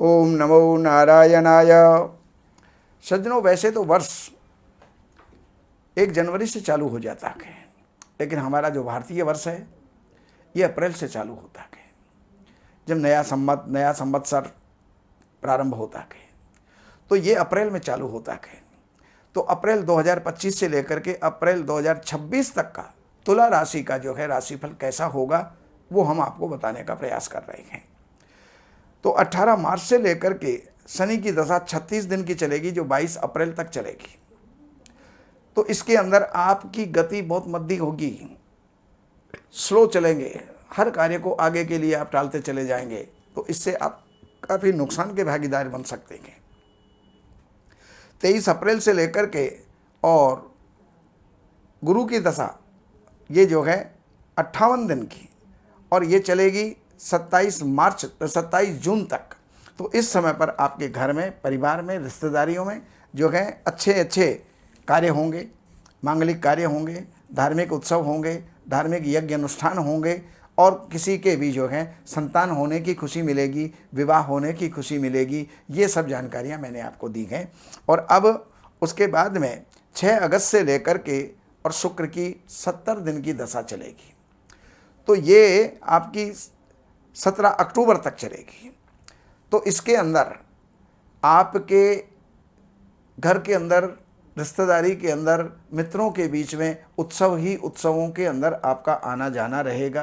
ओम नमो नारायणाय। सज्जनों, वैसे तो वर्ष 1 जनवरी से चालू हो जाता है, लेकिन हमारा जो भारतीय वर्ष है ये अप्रैल से चालू होता है। जब नया संवत्सर प्रारंभ होता है तो ये अप्रैल में चालू होता है। तो अप्रैल 2025 से लेकर के अप्रैल 2026 तक का तुला राशि का जो है राशिफल कैसा होगा वो हम आपको बताने का प्रयास कर रहे हैं। तो 18 मार्च से लेकर के शनि की दशा 36 दिन की चलेगी, जो 22 अप्रैल तक चलेगी। तो इसके अंदर आपकी गति बहुत मंदी होगी, स्लो चलेंगे, हर कार्य को आगे के लिए आप टालते चले जाएंगे, तो इससे आप काफ़ी नुकसान के भागीदार बन सकते हैं। 23 अप्रैल से लेकर के और गुरु की दशा ये जो है 58 दिन की, और ये चलेगी 27 जून तक। तो इस समय पर आपके घर में, परिवार में, रिश्तेदारियों में जो है अच्छे अच्छे कार्य होंगे, मांगलिक कार्य होंगे, धार्मिक उत्सव होंगे, धार्मिक यज्ञ अनुष्ठान होंगे, और किसी के भी जो है संतान होने की खुशी मिलेगी, विवाह होने की खुशी मिलेगी। ये सब जानकारियां मैंने आपको दी हैं। और अब उसके बाद में 6 अगस्त से लेकर के और शुक्र की 70 दिन की दशा चलेगी। तो ये आपकी 17 अक्टूबर तक चलेगी। तो इसके अंदर आपके घर के अंदर, रिश्तेदारी के अंदर, मित्रों के बीच में उत्सव ही उत्सवों के अंदर आपका आना जाना रहेगा।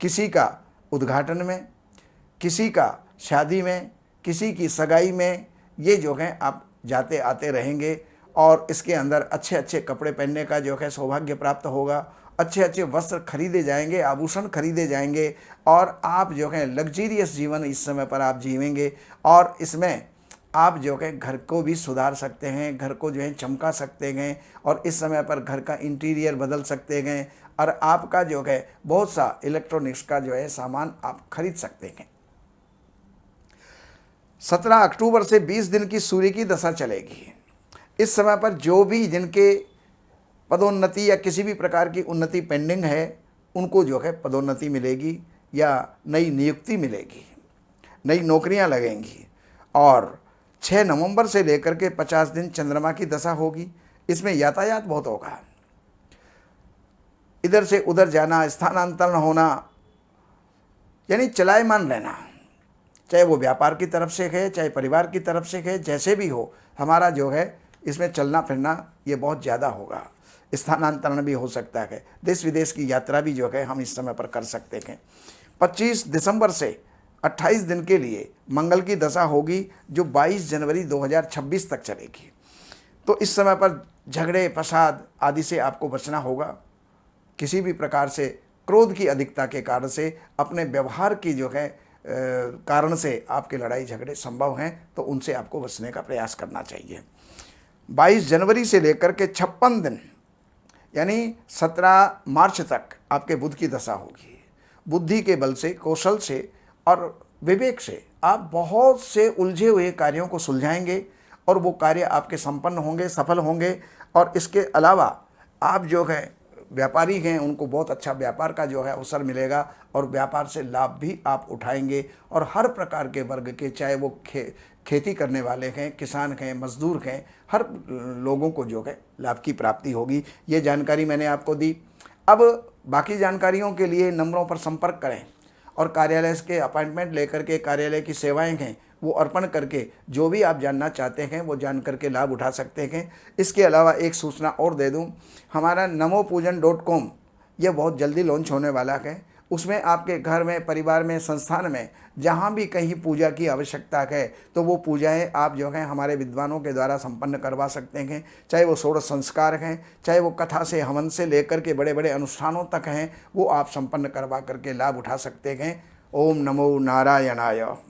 किसी का उद्घाटन में, किसी का शादी में, किसी की सगाई में, ये जो है आप जाते आते रहेंगे। और इसके अंदर अच्छे अच्छे कपड़े पहनने का जो है सौभाग्य प्राप्त होगा, अच्छे अच्छे वस्त्र खरीदे जाएंगे, आभूषण खरीदे जाएंगे, और आप जो है लग्जीरियस जीवन इस समय पर आप जीवेंगे। और इसमें आप जो है घर को भी सुधार सकते हैं, घर को जो है चमका सकते हैं, और इस समय पर घर का इंटीरियर बदल सकते हैं, और आपका जो है बहुत सा इलेक्ट्रॉनिक्स का जो है सामान आप खरीद सकते हैं। 17 अक्टूबर से 20 दिन की सूर्य की दशा चलेगी। इस समय पर जो भी जिनके पदोन्नति या किसी भी प्रकार की उन्नति पेंडिंग है, उनको जो है पदोन्नति मिलेगी या नई नियुक्ति मिलेगी, नई नौकरियां लगेंगी। और 6 नवंबर से लेकर के 50 दिन चंद्रमा की दशा होगी। इसमें यातायात बहुत होगा, इधर से उधर जाना, स्थानांतरण होना, यानी चलायमान रहना, चाहे वो व्यापार की तरफ से है, चाहे परिवार की तरफ से है, जैसे भी हो, हमारा जो है इसमें चलना फिरना ये बहुत ज़्यादा होगा। स्थानांतरण भी हो सकता है, देश विदेश की यात्रा भी जो है हम इस समय पर कर सकते हैं। 25 दिसंबर से 28 दिन के लिए मंगल की दशा होगी, जो 22 जनवरी 2026 तक चलेगी। तो इस समय पर झगड़े फसाद आदि से आपको बचना होगा। किसी भी प्रकार से क्रोध की अधिकता के कारण से, अपने व्यवहार की जो है कारण से आपके लड़ाई झगड़े संभव हैं, तो उनसे आपको बचने का प्रयास करना चाहिए। 22 जनवरी से लेकर के 56 दिन यानी 17 मार्च तक आपके बुध की दशा होगी। बुद्धि के बल से, कौशल से और विवेक से आप बहुत से उलझे हुए कार्यों को सुलझाएंगे, और वो कार्य आपके संपन्न होंगे, सफल होंगे। और इसके अलावा आप जो है व्यापारी हैं, उनको बहुत अच्छा व्यापार का जो है अवसर मिलेगा, और व्यापार से लाभ भी आप उठाएंगे। और हर प्रकार के वर्ग के, चाहे वो खेती करने वाले हैं, किसान हैं, मजदूर हैं, हर लोगों को जो है लाभ की प्राप्ति होगी। ये जानकारी मैंने आपको दी। अब बाकी जानकारियों के लिए नंबरों पर संपर्क करें, और कार्यालय के अपॉइंटमेंट लेकर के कार्यालय की सेवाएं हैं वो अर्पण करके जो भी आप जानना चाहते हैं वो जान करके लाभ उठा सकते हैं। इसके अलावा एक सूचना और दे दूं, हमारा namopujan.com ये बहुत जल्दी लॉन्च होने वाला है। उसमें आपके घर में, परिवार में, संस्थान में जहाँ भी कहीं पूजा की आवश्यकता है, तो वो पूजाएं आप जो हैं हमारे विद्वानों के द्वारा संपन्न करवा सकते हैं। चाहे वो षोडश संस्कार हैं, चाहे वो कथा से, हवन से लेकर के बड़े बड़े अनुष्ठानों तक हैं, वो आप संपन्न करवा करके लाभ उठा सकते हैं। ओम नमो नारायणाय।